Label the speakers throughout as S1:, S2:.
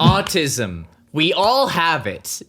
S1: Autism. We all have it.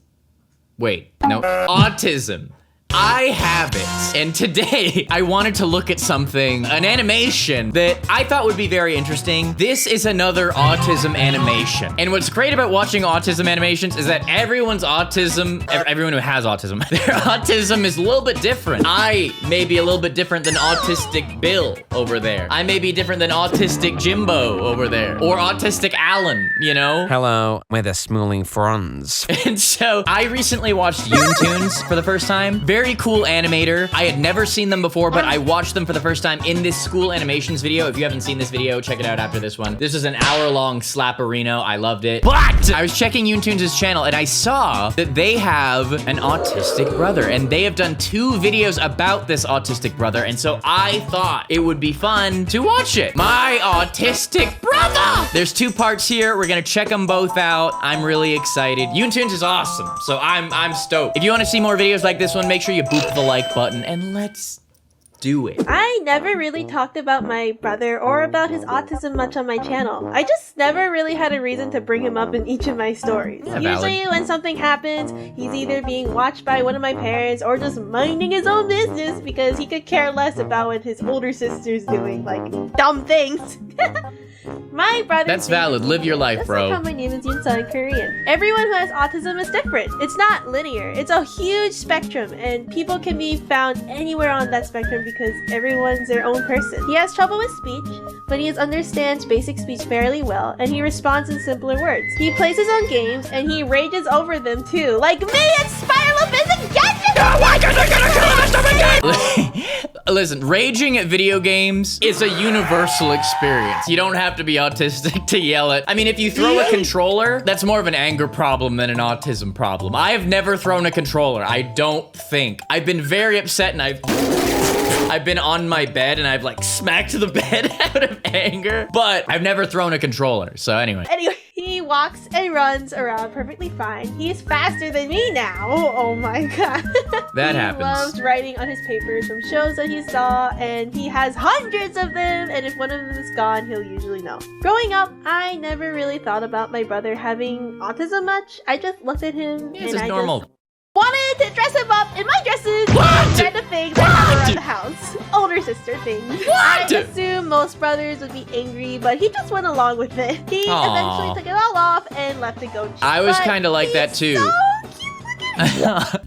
S1: Wait, no. Autism. I have it. And today, I wanted to look at something, an animation that I thought would be very interesting. This is another autism animation. And what's great about watching autism animations is that everyone who has autism, their autism is a little bit different. I may be a little bit different than Autistic Bill over there. I may be different than Autistic Jimbo over there. Or Autistic Alan, you know?
S2: Hello, we're the Smooling Fronds.
S1: And so, I recently watched Yoontoons for the first time. Very cool animator. I had never seen them before, but I watched them for the first time in this school animations video. If you haven't seen this video, check it out after this one. This is an hour-long slap-arino. I loved it. But I was checking Yoontoons' channel, and I saw that they have an autistic brother, and they have done 2 videos about this autistic brother, and so I thought it would be fun to watch it. My autistic brother! There's 2 parts here. We're gonna check them both out. I'm really excited. Yoontoons is awesome, so I'm stoked. If you want to see more videos like this one, make sure you boop the like button, and let's do it.
S3: I never really talked about my brother or about his autism much on my channel. I just never really had a reason to bring him up in each of my stories.
S1: Yeah,
S3: usually
S1: valid.
S3: when something happens, he's either being watched by one of my parents or just minding his own business because he could care less about what his older sister's doing, like dumb things. My brother.
S1: That's valid. Live your life,
S3: That's
S1: bro.
S3: like how my name is Yoontoons in Korean. Everyone who has autism is different. It's not linear. It's a huge spectrum, and people can be found anywhere on that spectrum because everyone's their own person. He has trouble with speech, but he understands basic speech fairly well, and he responds in simpler words. He plays his own games, and he rages over them too. Like me and Spiral Abyss again!
S1: Why are they gonna kill us again? Listen, raging at video games is a universal experience. You don't have to be autistic to yell at. I mean, if you throw a controller, that's more of an anger problem than an autism problem. I have never thrown a controller, I don't think. I've been very upset and I've been on my bed and I've like smacked the bed out of anger, but I've never thrown a controller, so anyway.
S3: Anyway, he walks and runs around perfectly fine. He's faster than me now. Oh my god.
S1: That
S3: he
S1: happens.
S3: loves writing on his papers from shows that he saw, and he has hundreds of them, and if one of them is gone, he'll usually know. Growing up, I never really thought about my brother having autism much. I just looked at him
S1: This
S3: and
S1: is
S3: I
S1: normal.
S3: just wanted to dress him up in my dresses.
S1: What?
S3: And the things I have around the house. Older sister things.
S1: What?
S3: I assume most brothers would be angry, but he just went along with it. He
S1: Aw.
S3: eventually took it all off and left to go cheat.
S1: I was
S3: But
S1: kind of like that
S3: he's
S1: too.
S3: So cute. Look at him.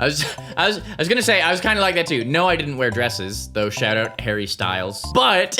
S1: I was gonna say I was kind of like that too. No, I didn't wear dresses, though. Shout out Harry Styles. But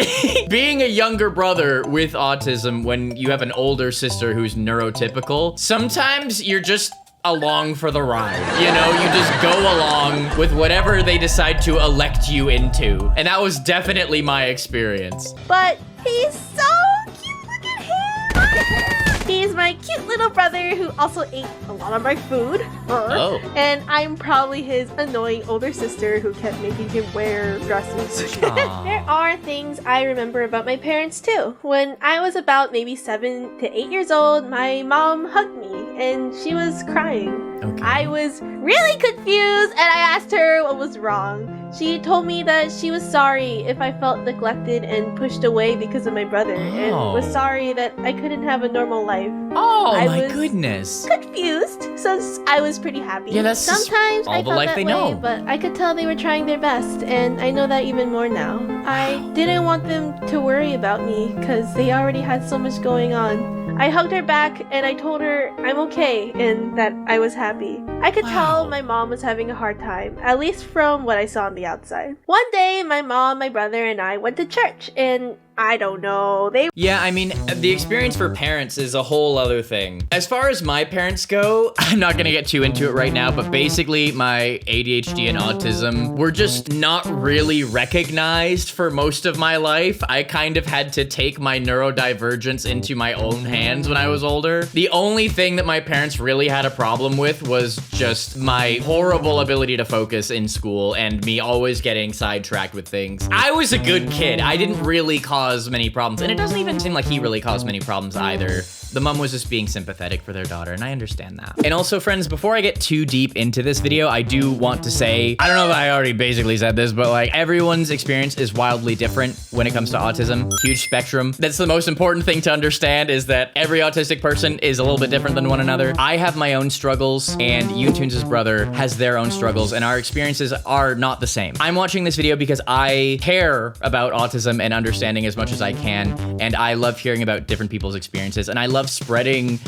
S1: being a younger brother with autism when you have an older sister who's neurotypical, sometimes you're just along for the ride. You know, you just go along with whatever they decide to elect you into. And that was definitely my experience.
S3: But he's so cute. Look at him. He's my cute little brother who also ate a lot of my food.
S1: Oh.
S3: And I'm probably his annoying older sister who kept making him wear dresses.
S1: Aw.
S3: There are things I remember about my parents too. When I was about maybe 7 to 8 years old, my mom hugged me and she was crying.
S1: Okay.
S3: I was really confused and I asked her what was wrong. She told me that she was sorry if I felt neglected and pushed away because of my brother, and was sorry that I couldn't have a normal life.
S1: Oh
S3: I
S1: my
S3: was
S1: goodness.
S3: Confused, since I was pretty happy.
S1: Yeah, that's just
S3: sometimes
S1: all
S3: I
S1: the
S3: felt
S1: life
S3: that
S1: they
S3: way,
S1: know.
S3: but I could tell they were trying their best, and I know that even more now. I didn't want them to worry about me because they already had so much going on. I hugged her back and I told her I'm okay and that I was happy. I could tell my mom was having a hard time, at least from what I saw on the outside. One day, my mom, my brother, and I went to church, and I don't know,
S1: Yeah, I mean, the experience for parents is a whole other thing. As far as my parents go, I'm not gonna get too into it right now, but basically my ADHD and autism were just not really recognized for most of my life. I kind of had to take my neurodivergence into my own hands when I was older. The only thing that my parents really had a problem with was just my horrible ability to focus in school and me always getting sidetracked with things. I was a good kid. I didn't really cause many problems, and it doesn't even seem like he really caused many problems either. The mom was just being sympathetic for their daughter, and I understand that. And also, friends, before I get too deep into this video, I do want to say, I don't know if I already basically said this, but like everyone's experience is wildly different when it comes to autism. Huge spectrum. That's the most important thing to understand, is that every autistic person is a little bit different than one another. I have my own struggles, and Yoontoons' brother has their own struggles, and our experiences are not the same. I'm watching this video because I care about autism and understanding as much as I can, and I love hearing about different people's experiences, and I love spreading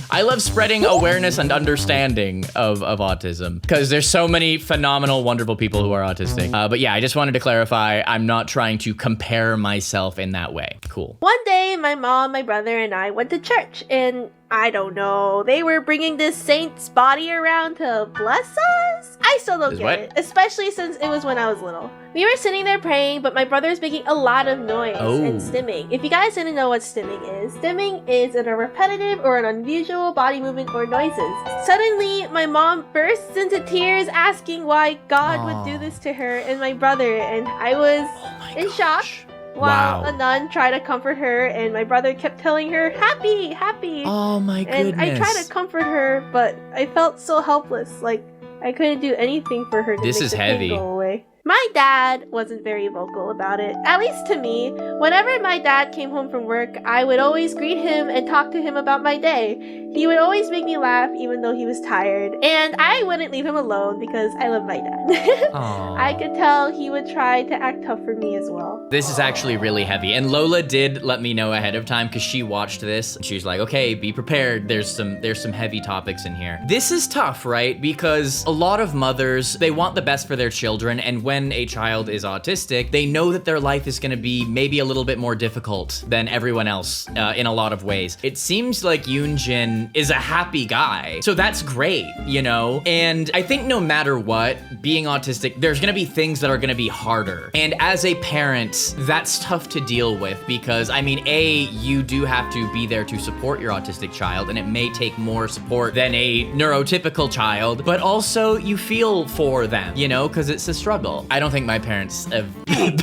S1: awareness and understanding of autism, because there's so many phenomenal, wonderful people who are autistic. But yeah, I just wanted to clarify, I'm not trying to compare myself in that way. Cool.
S3: One day, my mom, my brother, and I went to church, and I don't know, they were bringing this saint's body around to bless us? I still don't get it, especially since it was when I was little. We were sitting there praying, but my brother is making a lot of noise and stimming. If you guys didn't know what stimming is a repetitive or an unusual body movement or noises. Suddenly, my mom bursts into tears asking why God would do this to her and my brother, and I was in shock. While a nun tried to comfort her, and my brother kept telling her, happy, happy.
S1: Oh my goodness.
S3: And I tried to comfort her, but I felt so helpless. Like, I couldn't do anything for her to make the pain go away. My dad wasn't very vocal about it, at least to me. Whenever my dad came home from work, I would always greet him and talk to him about my day. He would always make me laugh even though he was tired, and I wouldn't leave him alone because I love my dad. I could tell he would try to act tough for me as well.
S1: This is actually really heavy, and Lola did let me know ahead of time because she watched this. She was like, okay, be prepared. There's some heavy topics in here. This is tough, right? Because a lot of mothers, they want the best for their children, and when a child is autistic, they know that their life is gonna be maybe a little bit more difficult than everyone else in a lot of ways. It seems like Yoonjin is a happy guy, so that's great, you know? And I think no matter what, being autistic, there's gonna be things that are gonna be harder. And as a parent, that's tough to deal with because, I mean, you do have to be there to support your autistic child, and it may take more support than a neurotypical child, but also you feel for them, you know, because it's a struggle. I don't think my parents have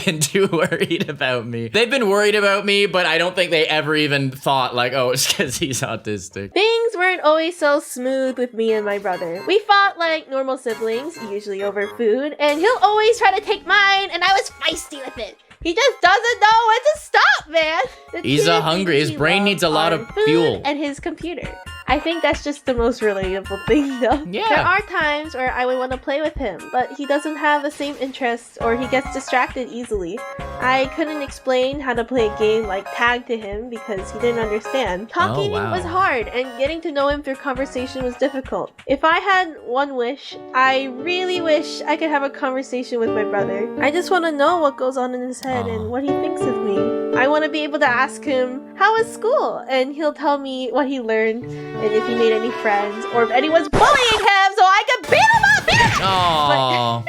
S1: been too worried about me. They've been worried about me, but I don't think they ever even thought like, oh, it's because he's autistic.
S3: Things weren't always so smooth with me and my brother. We fought like normal siblings, usually over food, and he'll always try to take mine, and I was feisty with it. He just doesn't know when to stop, man.
S1: He's hungry. His brain needs a lot of fuel.
S3: And his computer. I think that's just the most relatable thing, though.
S1: Yeah.
S3: There are times where I would want to play with him, but he doesn't have the same interests, or he gets distracted easily. I couldn't explain how to play a game like tag to him because he didn't understand. Talking was hard, and getting to know him through conversation was difficult. If I had one wish, I really wish I could have a conversation with my brother. I just want to know what goes on in his head and what he thinks of me. I want to be able to ask him, how was school? And he'll tell me what he learned, and if he made any friends, or if anyone's bullying him so I can beat him up!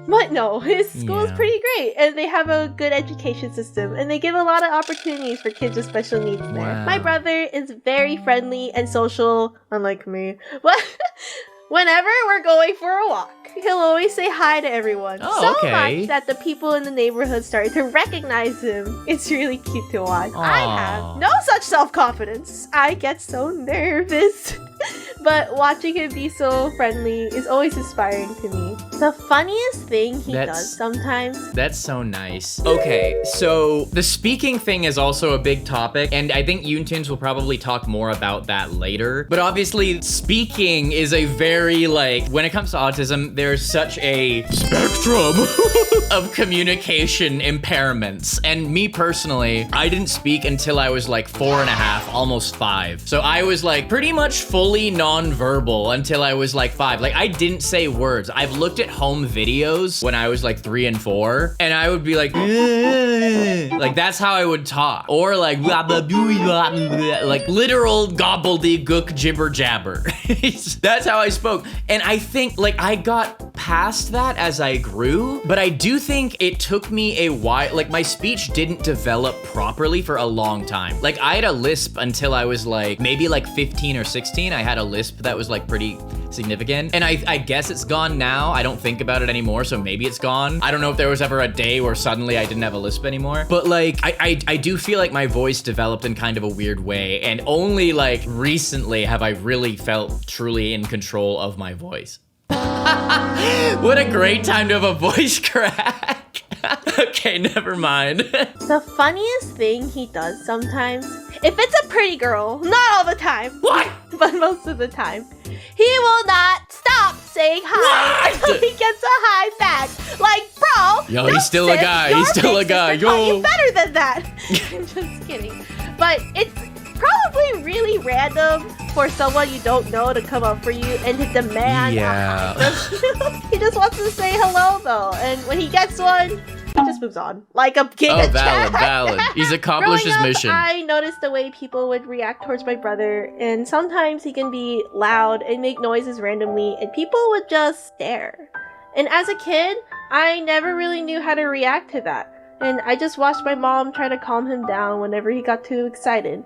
S3: But no, his school is pretty great, and they have a good education system, and they give a lot of opportunities for kids with special needs there. My brother is very friendly and social, unlike me. But whenever we're going for a walk, he'll always say hi to everyone. Much that the people in the neighborhood started to recognize him. It's really cute to watch. I have no such self-confidence. I get so nervous. But watching him be so friendly is always inspiring to me. The funniest thing he does sometimes.
S1: That's so nice. Okay, so the speaking thing is also a big topic, and I think Yoontoons will probably talk more about that later. But obviously, speaking is a very, like, when it comes to autism, there's such a spectrum of communication impairments. And me personally, I didn't speak until I was like 4.5, almost 5. So I was like pretty much fully non-verbal until I was like 5. Like, I didn't say words. I've looked at home videos when I was like 3 and 4, and I would be like, like that's how I would talk. Or like, like literal gobbledygook jibber jabber. That's how I spoke. And I think like I got past that as I grew, but I do think it took me a while. Like, my speech didn't develop properly for a long time. Like, I had a lisp until I was like, maybe like 15 or 16. I had a lisp that was like pretty significant. And I guess it's gone now. I don't think about it anymore, so maybe it's gone. I don't know if there was ever a day where suddenly I didn't have a lisp anymore. But like, I do feel like my voice developed in kind of a weird way. And only like recently have I really felt truly in control of my voice. What a great time to have a voice crack. Okay, never mind.
S3: The funniest thing he does sometimes, if it's a pretty girl, not all the time.
S1: What?
S3: But most of the time, he will not stop saying hi until he gets a hi back. Like, bro,
S1: yo, he's still a guy. He's still a guy. Yo,
S3: you better than that. I'm just kidding. But it's probably really random for someone you don't know to come up for you and to demand.
S1: Yeah.
S3: He just wants to say hello though, and when he gets one, he just moves on like a giga chat.
S1: Valid. He's accomplished his mission.
S3: I noticed the way people would react towards my brother, and sometimes he can be loud and make noises randomly, and people would just stare. And as a kid, I never really knew how to react to that, and I just watched my mom try to calm him down whenever he got too excited.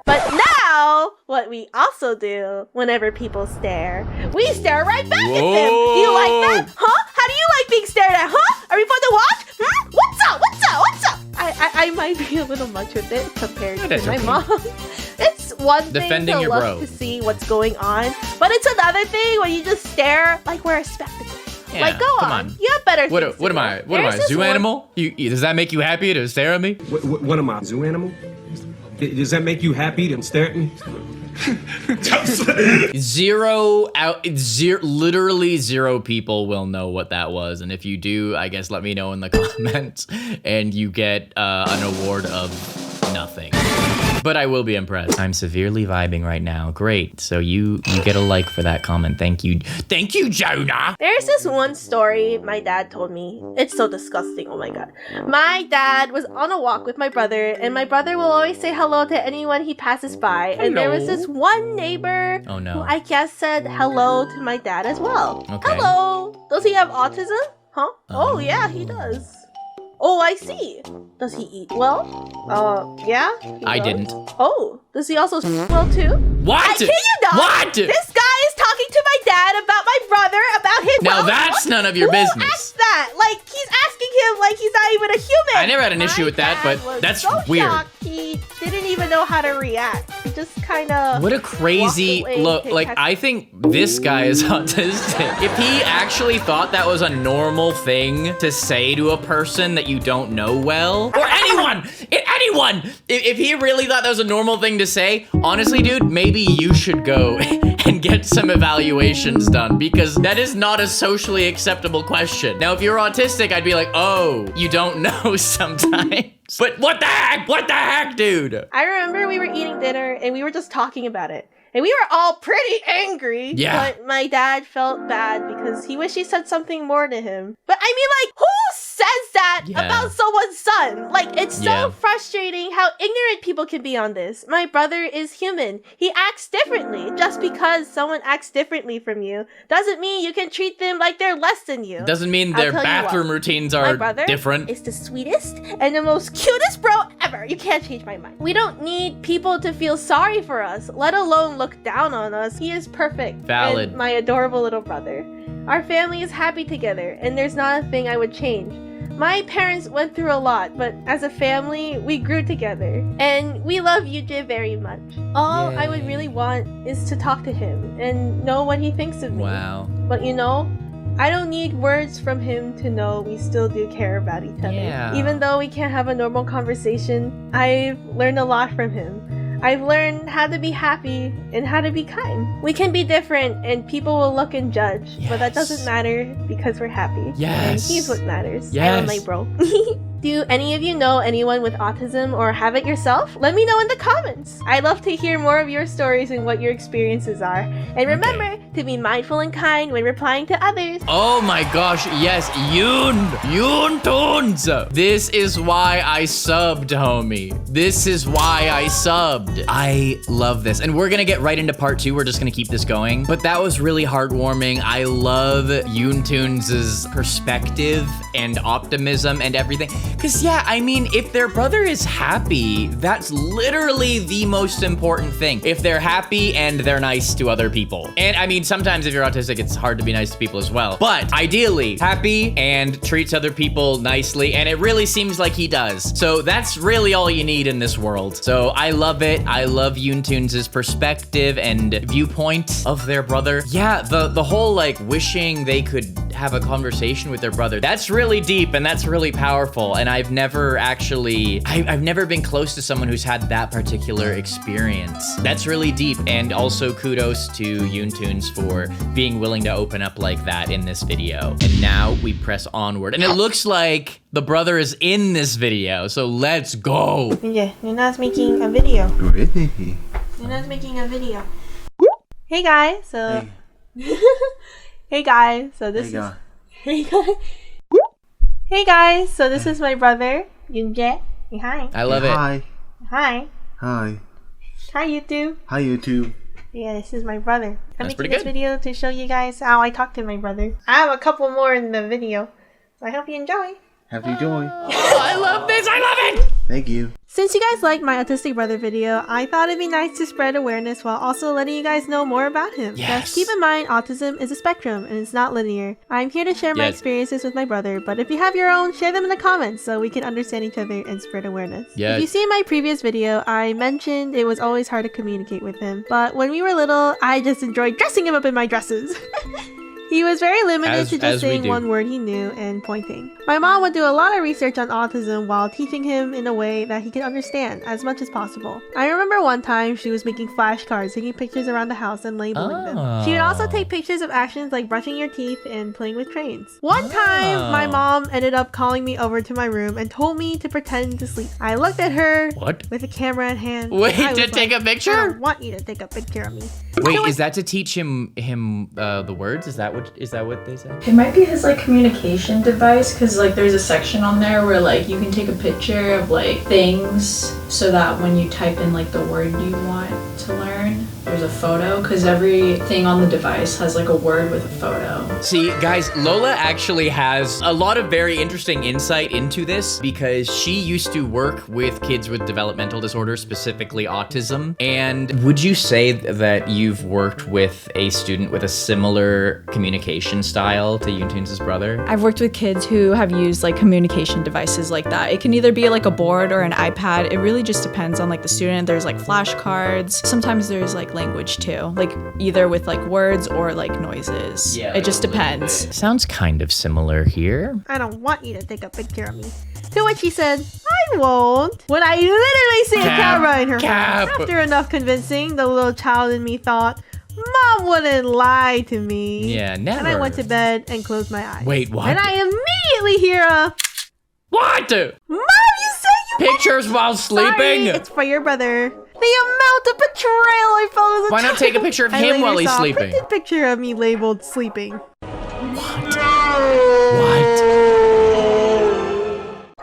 S3: But now, what we also do whenever people stare, we stare right back at them. Do you like that? Huh? How do you like being stared at? Huh? Are we fun to watch? Hmm? What's up? What's up? What's up? I might be a little much with it compared to my mom. It's one thing to look to see what's going on, but it's another thing when you just stare like we're a spectacle.
S1: Yeah,
S3: like, go on. You have better things.
S1: What am I? What am I? Zoo animal? Does that make you happy to stare at me?
S4: What am I? Zoo animal? Does that make you happy to stare at me?
S1: Literally zero people will know what that was. And if you do, I guess let me know in the comments and you get an award of nothing. But I will be impressed. I'm severely vibing right now. Great. So you get a like for that comment. Thank you. Thank you, Jonah.
S3: There's this one story my dad told me. It's so disgusting. Oh my god. My dad was on a walk with my brother, and my brother will always say hello to anyone he passes by. And there was this one neighbor who I guess said hello to my dad as well.
S1: Okay.
S3: Hello. Does he have autism? Huh? Oh yeah, he does. Oh, I see. Does he eat well? Yeah.
S1: I didn't.
S3: Oh, does he also sleep well too?
S1: What?
S3: I kid you not.
S1: What?
S3: This guy is talking to my dad about my brother, about his.
S1: Now that's none of your business.
S3: Who asked that? Like, he's asking him like he's not even a human.
S1: I never had an issue with that, but that's so weird.
S3: Shocked. He didn't even know how to react. He just kind of.
S1: What a crazy look. Like, I think this guy is autistic. If he actually thought that was a normal thing to say to a person that you don't know well, or anyone, if he really thought that was a normal thing to say, honestly, dude, maybe you should go and get some evaluations done, because that is not a socially acceptable question. Now, if you're autistic, I'd be like, oh, you don't know sometimes. But what the heck, dude?
S3: I remember we were eating dinner and we were just talking about it. And we were all pretty angry.
S1: Yeah.
S3: But my dad felt bad because he wished he said something more to him. But I mean, like, who says that about someone's son? Like, it's so frustrating how ignorant people can be on this. My brother is human. He acts differently. Just because someone acts differently from you doesn't mean you can treat them like they're less than you.
S1: Doesn't mean their bathroom routines are different.
S3: Is the sweetest and the most cutest bro ever. You can't change my mind. We don't need people to feel sorry for us, let alone look down on us. He is perfect.
S1: Valid.
S3: And my adorable little brother. Our family is happy together, and there's not a thing I would change. My parents went through a lot, but as a family, we grew together. And we love Yuji very much. All I would really want is to talk to him and know what he thinks of me.
S1: Wow.
S3: But you know, I don't need words from him to know we still do care about each other.
S1: Yeah.
S3: Even though we can't have a normal conversation, I've learned a lot from him. I've learned how to be happy and how to be kind. We can be different and people will look and judge, but that doesn't matter because we're happy.
S1: Yes.
S3: And he's what matters.
S1: Yes.
S3: I love my bro. Do any of you know anyone with autism or have it yourself? Let me know in the comments. I'd love to hear more of your stories and what your experiences are. And remember to be mindful and kind when replying to others.
S1: Oh my gosh, yes, Yoontoons. This is why I subbed, homie. This is why I subbed. I love this. And we're gonna get right into part 2. We're just gonna keep this going. But that was really heartwarming. I love Yoontoons' perspective and optimism and everything. Cause yeah, I mean, if their brother is happy, that's literally the most important thing. If they're happy and they're nice to other people. And I mean, sometimes if you're autistic, it's hard to be nice to people as well. But ideally, happy and treats other people nicely. And it really seems like he does. So that's really all you need in this world. So I love it. I love Yoontoons' perspective and viewpoint of their brother. Yeah, the whole like wishing they could have a conversation with their brother. That's really deep and that's really powerful. And I've never been close to someone who's had that particular experience. That's really deep. And also kudos to Yoontoons for being willing to open up like that in this video. And now we press onward. And it looks like the brother is in this video. So let's go.
S3: Yeah, Nuna's making a video.
S5: Really?
S3: Nuna's making a video. Hey guys, so... Hey guys, so this is... Hey guys. Hey guys, so this is my brother, Yoonjae. Hey, hi.
S1: I love it.
S5: Hi.
S3: Hi.
S5: Hi.
S3: Hi, YouTube.
S5: Hi, YouTube.
S3: Yeah, this is my brother. I'm
S1: That's
S3: making
S1: pretty
S3: this
S1: good.
S3: video to show you guys how I talk to my brother. I have a couple more in the video, so I hope you enjoy.
S5: Happy joy.
S1: Oh, I love this. I love it.
S5: Thank you.
S3: Since you guys liked my Autistic Brother video, I thought it'd be nice to spread awareness while also letting you guys know more about him.
S1: Yes.
S3: Just keep in mind, autism is a spectrum and it's not linear. I'm here to share my
S1: Yes.
S3: experiences with my brother, but if you have your own, share them in the comments so we can understand each other and spread awareness.
S1: Yes.
S3: If you see in my previous video, I mentioned it was always hard to communicate with him, but when we were little, I just enjoyed dressing him up in my dresses. He was very limited to just saying one word he knew and pointing. My mom would do a lot of research on autism while teaching him in a way that he could understand as much as possible. I remember one time she was making flashcards, taking pictures around the house and labeling them. She would also take pictures of actions like brushing your teeth and playing with trains. One time, my mom ended up calling me over to my room and told me to pretend to sleep. I looked at her with a camera in hand.
S1: Wait,
S3: I
S1: to
S3: was
S1: take
S3: like,
S1: a picture?
S3: I don't want you to take a picture of me.
S1: Wait, is that to teach him the words? Is that what they said?
S6: It might be his like communication device, because like there's a section on there where like you can take a picture of like things so that when you type in like the word you want to learn, there's a photo, because everything on the device has like a word with a photo.
S1: See, guys, Lola actually has a lot of very interesting insight into this because she used to work with kids with developmental disorders, specifically autism. And would you say that you've worked with a student with a similar communication style to Yoontoons' brother?
S7: I've worked with kids who have used like communication devices like that. It can either be like a board or an iPad. It really just depends on like the student. There's like flashcards. Sometimes there's like language too, like either with like words or like noises. Yeah, it just depends.
S1: Sounds kind of similar here.
S3: I don't want you to take a picture of me. To which he said, I won't. When I literally see a camera in her face. After enough convincing, the little child in me thought, Mom wouldn't lie to me.
S1: Yeah, never.
S3: And I went to bed and closed my eyes.
S1: Wait, what?
S3: And I immediately hear a...
S1: What?
S3: Mom, you said you...
S1: Pictures while sleeping?
S3: Sorry, it's for your brother. The amount of betrayal I felt as a
S1: Why not take a picture of
S3: I
S1: him
S3: later
S1: while he's
S3: saw
S1: sleeping?
S3: A printed picture of me labeled sleeping.
S1: What?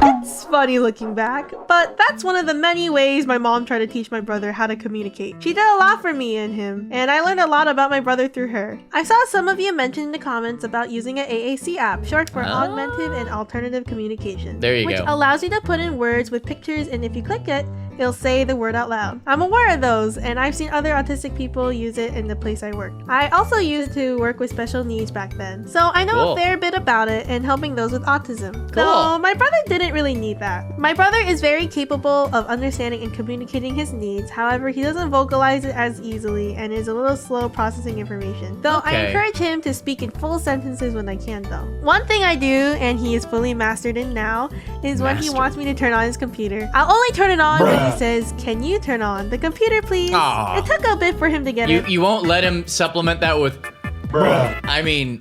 S3: It's funny looking back, but that's one of the many ways my mom tried to teach my brother how to communicate. She did a lot for me and him, and I learned a lot about my brother through her. I saw some of you mention in the comments about using an AAC app, short for Augmented and Alternative Communication.
S1: There you
S3: which
S1: go.
S3: allows you to put in words with pictures, and if you click it, it'll say the word out loud. I'm aware of those, and I've seen other autistic people use it in the place I work. I also used to work with special needs back then, so I know a fair bit about it and helping those with autism. Though my brother didn't really need that. My brother is very capable of understanding and communicating his needs, however he doesn't vocalize it as easily and is a little slow processing information. Though I encourage him to speak in full sentences when I can though. One thing I do, and he is fully mastered in now, is when he wants me to turn on his computer. I'll only turn it on when he says, "Can you turn on the computer please?"
S1: Aww.
S3: It took a bit for him to get it.
S1: You won't let him supplement that with bruh. I mean,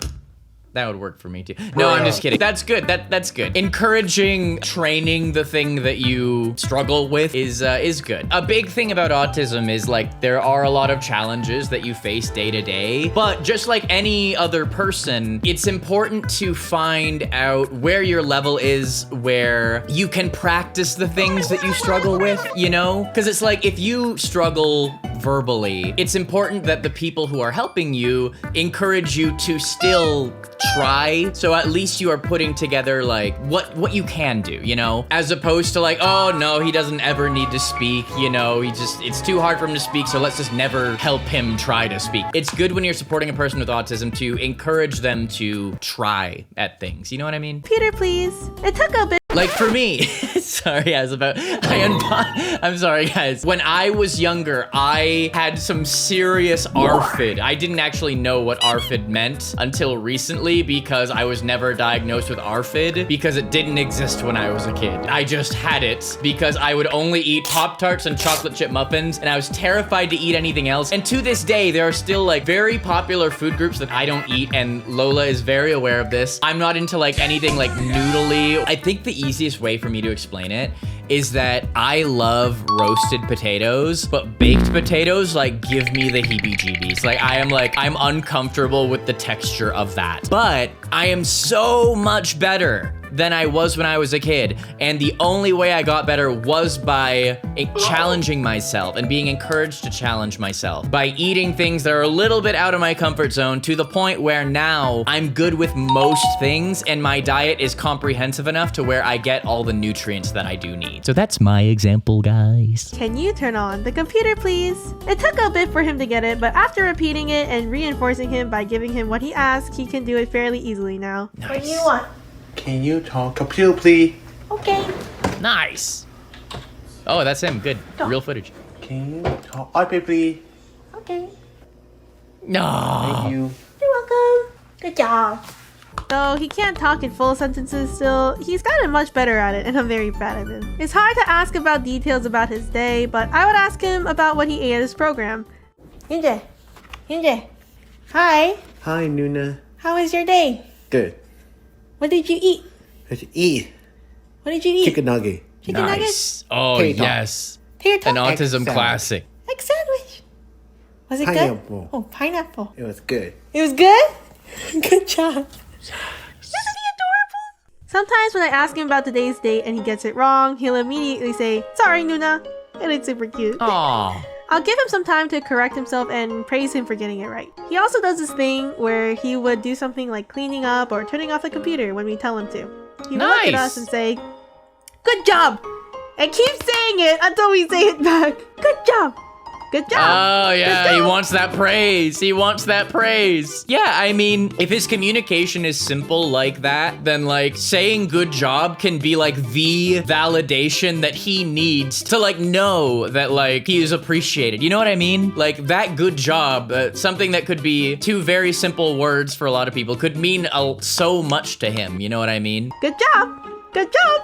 S1: That would work for me too. No, I'm just kidding. That's good. That's good. Encouraging training the thing that you struggle with is good. A big thing about autism is like there are a lot of challenges that you face day to day, but just like any other person, it's important to find out where your level is, where you can practice the things that you struggle with, you know? Because it's like if you struggle verbally, it's important that the people who are helping you encourage you to still try, so at least you are putting together like what you can do, you know, as opposed to like, oh no, he doesn't ever need to speak, you know, it's too hard for him to speak, so let's just never help him try to speak. It's good when you're supporting a person with autism to encourage them to try at things, you know what I mean?
S3: Computer, please. It took a bit.
S1: Like for me, sorry, I'm sorry guys. When I was younger, I had some serious ARFID. I didn't actually know what ARFID meant until recently because I was never diagnosed with ARFID because it didn't exist when I was a kid. I just had it because I would only eat Pop-Tarts and chocolate chip muffins and I was terrified to eat anything else. And to this day, there are still like very popular food groups that I don't eat and Lola is very aware of this. I'm not into like anything like noodly. I think the easiest way for me to explain it is that I love roasted potatoes, but baked potatoes like give me the heebie-jeebies. I'm uncomfortable with the texture of that. But I am so much better than I was when I was a kid. And the only way I got better was by challenging myself and being encouraged to challenge myself by eating things that are a little bit out of my comfort zone to the point where now I'm good with most things and my diet is comprehensive enough to where I get all the nutrients that I do need. So that's my example, guys.
S3: Can you turn on the computer, please? It took a bit for him to get it, but after repeating it and reinforcing him by giving him what he asked, he can do it fairly easily now.
S1: Nice.
S3: What do you want?
S5: Can you talk computer, please?
S3: Okay.
S1: Nice. Oh, that's him. Good. Real footage.
S5: Can you talk iPad, please?
S3: Okay.
S1: No.
S5: Thank you.
S3: You're welcome. Good job. Though he can't talk in full sentences still, he's gotten much better at it and I'm very proud of him. It's hard to ask about details about his day, but I would ask him about what he ate at his program. Hyunjae. Hi.
S5: Hi, Nuna.
S3: How was your day?
S5: Good.
S3: What did you eat?
S5: Let's eat
S3: What did you eat?
S5: chicken nugget.
S3: Chicken nuggets?
S1: Nice. Oh,
S5: Tater tot.
S1: yes.
S3: Tater
S1: An
S3: tot?
S1: autism
S5: Egg
S1: classic.
S3: Egg sandwich. Was it
S5: Pineapple.
S3: good? Oh, pineapple.
S5: It was good.
S3: It was good? Good job. Isn't he adorable? Sometimes when I ask him about today's date and he gets it wrong, he'll immediately say, sorry, Nuna. And it's super cute.
S1: Aw.
S3: I'll give him some time to correct himself and praise him for getting it right. He also does this thing where he would do something like cleaning up or turning off the computer when we tell him to. He would look at
S1: Nice.
S3: us and say, good job! And keep saying it until we say it back. Good job! Good job!
S1: Oh, yeah,
S3: Good
S1: he
S3: job.
S1: wants that praise. He wants that praise. Yeah, I mean, if his communication is simple like that, then like saying good job can be like the validation that he needs to like know that like he is appreciated. You know what I mean? Like that good job, something that could be two very simple words for a lot of people could mean so much to him. You know what I mean?
S3: Good job! Good job!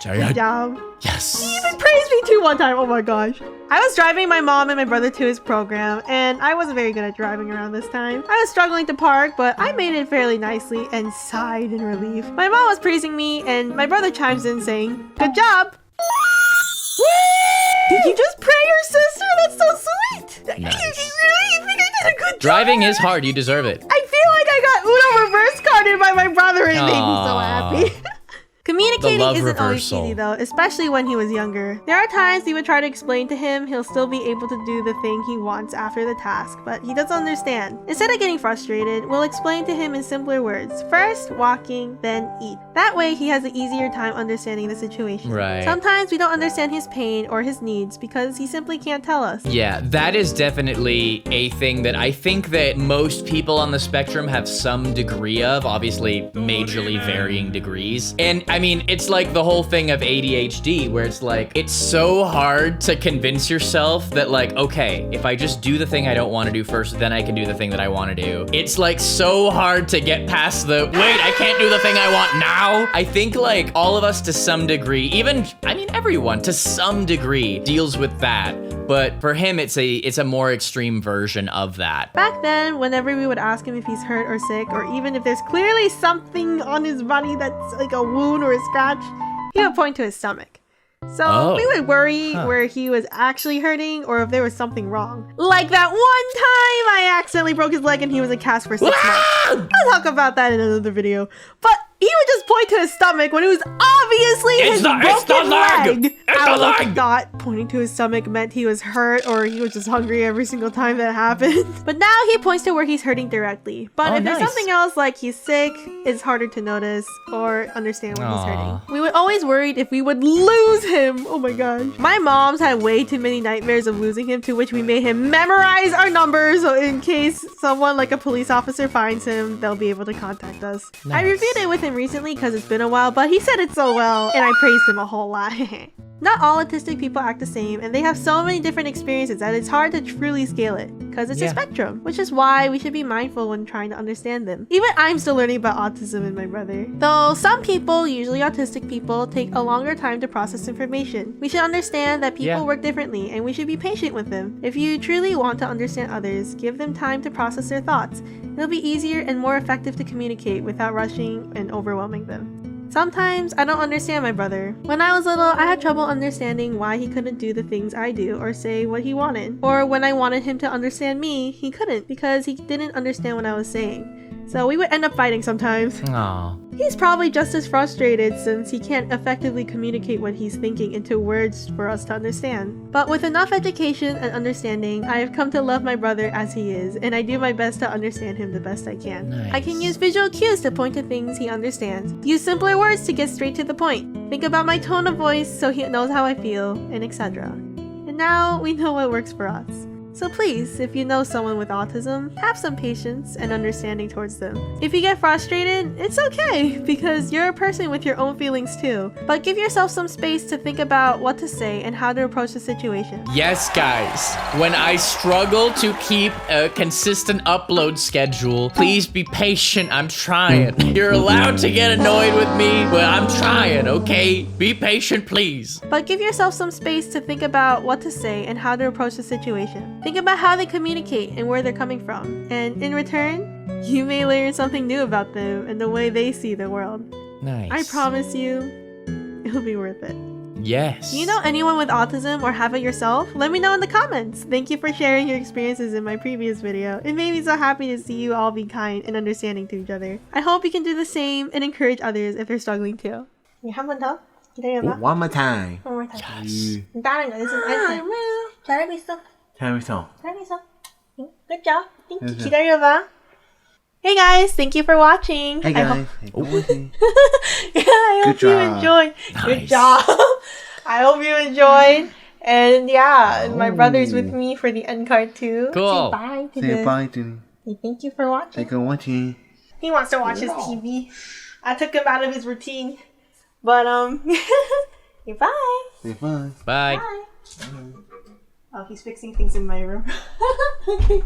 S3: Good job.
S1: Yes.
S3: He even praised me too one time. Oh my gosh. I was driving my mom and my brother to his program, and I wasn't very good at driving around this time. I was struggling to park, but I made it fairly nicely and sighed in relief. My mom was praising me, and my brother chimes in saying, good job. Did you just pray your sister? That's so sweet.
S1: Nice.
S3: You really think I did a good job?
S1: Driving is hard. You deserve it.
S3: I feel like I got Uno reverse carded by my brother and it made me so
S1: Aw.
S3: happy. Communicating
S1: love
S3: isn't always
S1: reversal.
S3: easy though, especially when he was younger. There are times we would try to explain to him he'll still be able to do the thing he wants after the task, but he doesn't understand. Instead of getting frustrated, we'll explain to him in simpler words. First, walking, then eat. That way he has an easier time understanding the situation.
S1: Right.
S3: Sometimes we don't understand his pain or his needs because he simply can't tell us.
S1: Yeah, that is definitely a thing that I think that most people on the spectrum have some degree of, obviously majorly varying degrees. And I mean, it's like the whole thing of ADHD where it's like, it's so hard to convince yourself that like, okay, if I just do the thing I don't want to do first, then I can do the thing that I want to do. It's like so hard to get past the, wait, I can't do the thing I want now. I think like all of us to some degree, even, I mean, everyone to some degree deals with that. but for him, it's a more extreme version of that.
S3: Back then, whenever we would ask him if he's hurt or sick, or even if there's clearly something on his body that's like a wound or a scratch, he would point to his stomach. So we would worry where he was actually hurting or if there was something wrong. Like that one time I accidentally broke his leg and he was in cast for 6 months. I'll talk about that in another video. But he would just point to his stomach when it was obviously his broken leg. I was thought pointing to his stomach meant he was hurt or he was just hungry every single time that happened. But now he points to where he's hurting directly. But if there's something else like he's sick, it's harder to notice or understand when he's hurting. We were always worried if we would lose him. Oh my gosh. My mom's had way too many nightmares of losing him, to which we made him memorize our numbers so in case someone like a police officer finds him, they'll be able to contact us. I reviewed it with him recently because it's been a while, but he said it so well and I praised him a whole lot. Not all autistic people act the same, and they have so many different experiences that it's hard to truly scale it because it's a spectrum, which is why we should be mindful when trying to understand them. Even I'm still learning about autism and my brother. Though some people, usually autistic people, take a longer time to process information. We should understand that people work differently and we should be patient with them. If you truly want to understand others, give them time to process their thoughts. It'll be easier and more effective to communicate without rushing and overwhelming them. Sometimes I don't understand my brother. When I was little, I had trouble understanding why he couldn't do the things I do or say what he wanted. Or when I wanted him to understand me, he couldn't because he didn't understand what I was saying. So we would end up fighting sometimes.
S1: Aww.
S3: He's probably just as frustrated since he can't effectively communicate what he's thinking into words for us to understand. But with enough education and understanding, I have come to love my brother as he is, and I do my best to understand him the best I can.
S1: Nice.
S3: I can use visual cues to point to things he understands. Use simpler words to get straight to the point. Think about my tone of voice so he knows how I feel, and etc. And now we know what works for us. So please, if you know someone with autism, have some patience and understanding towards them. If you get frustrated, it's okay, because you're a person with your own feelings too. But give yourself some space to think about what to say and how to approach the situation.
S1: Yes, guys. When I struggle to keep a consistent upload schedule, please be patient. I'm trying. You're allowed to get annoyed with me, but I'm trying, okay? Be patient, please.
S3: But give yourself some space to think about what to say and how to approach the situation. Think about how they communicate and where they're coming from. And in return, you may learn something new about them and the way they see the world.
S1: Nice.
S3: I promise you, it'll be worth it.
S1: Yes.
S3: Do you know anyone with autism or have it yourself? Let me know in the comments. Thank you for sharing your experiences in my previous video. It made me so happy to see you all be kind and understanding to each other. I hope you can do the same and encourage others if they're struggling too. 한번 더? 기다려봐.
S5: One more time.
S3: One more time.
S1: Yes.
S3: 다른 거. This is my turn. 잘하고 있어.
S5: 잘했어.
S3: 잘하고 있어. Good job. Thank you. 기다려봐. Hey guys, thank you for watching.
S5: Hey guys.
S3: I hope you enjoyed. Good job. I hope you enjoyed. And yeah, my brother's with me for the end card too.
S1: Cool.
S3: Say bye to
S5: Say
S3: them.
S5: bye to
S3: Say thank you for watching.
S5: Thank you for watching.
S3: He wants to watch his TV. I took him out of his routine. But goodbye.
S5: Say bye.
S1: Bye.
S3: Bye. Oh, he's fixing things in my room. Okay.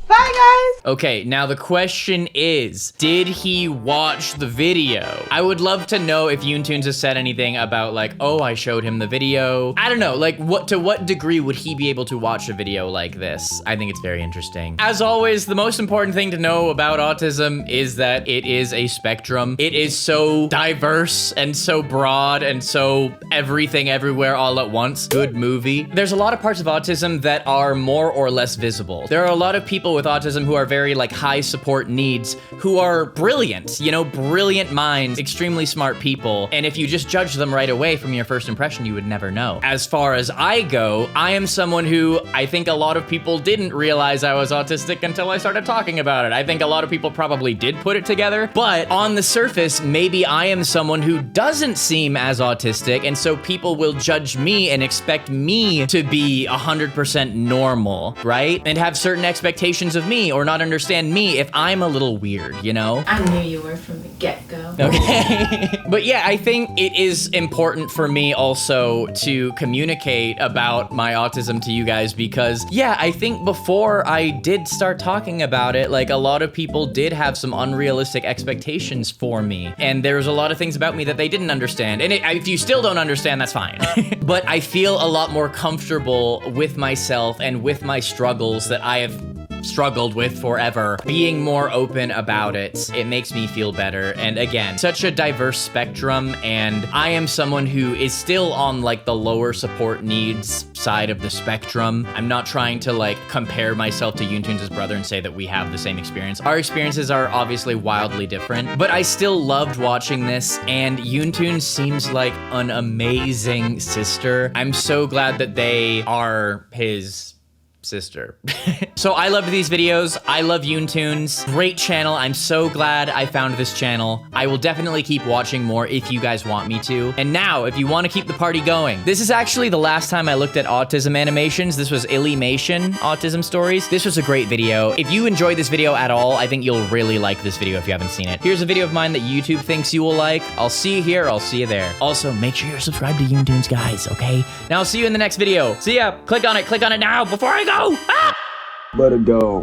S3: Bye, guys.
S1: Okay, now the question is, did he watch the video? I would love to know if Yoontoons has said anything about like, oh, I showed him the video. I don't know, like to what degree would he be able to watch a video like this? I think it's very interesting. As always, the most important thing to know about autism is that it is a spectrum. It is so diverse and so broad and so everything everywhere all at once. Good movie. There's a lot of parts of autism that are more or less visible. There are a lot of people with autism who are very like high support needs, who are brilliant, you know, brilliant minds, extremely smart people. And if you just judge them right away from your first impression, you would never know. As far as I go, I am someone who I think a lot of people didn't realize I was autistic until I started talking about it. I think a lot of people probably did put it together, but on the surface, maybe I am someone who doesn't seem as autistic, and so people will judge me and expect me to be 100% normal, right? And have certain expectations of me or not understand me if I'm a little weird, you know?
S6: I knew you were from the get-go.
S1: Okay. But yeah, I think it is important for me also to communicate about my autism to you guys because, yeah, I think before I did start talking about it, like a lot of people did have some unrealistic expectations for me. And there's a lot of things about me that they didn't understand. And if you still don't understand, that's fine. But I feel a lot more comfortable with with myself and with my struggles that I have struggled with forever, being more open about it, it makes me feel better. And again, such a diverse spectrum, and I am someone who is still on like the lower support needs side of the spectrum. I'm not trying to like compare myself to Yoontoons' brother and say that we have the same experience. Our experiences are obviously wildly different, but I still loved watching this, and Yoontoons seems like an amazing sister. I'm so glad that they are his sister. So I loved these videos. I love Yoontoons. Great channel. I'm so glad I found this channel. I will definitely keep watching more if you guys want me to. And now, if you want to keep the party going, this is actually the last time I looked at autism animations. This was Illymation Autism Stories. This was a great video. If you enjoyed this video at all, I think you'll really like this video if you haven't seen it. Here's a video of mine that YouTube thinks you will like. I'll see you here. I'll see you there. Also, make sure you're subscribed to Yoontoons, guys, okay? Now I'll see you in the next video. See ya. Click on it now before I go. Ah!
S8: Let it go.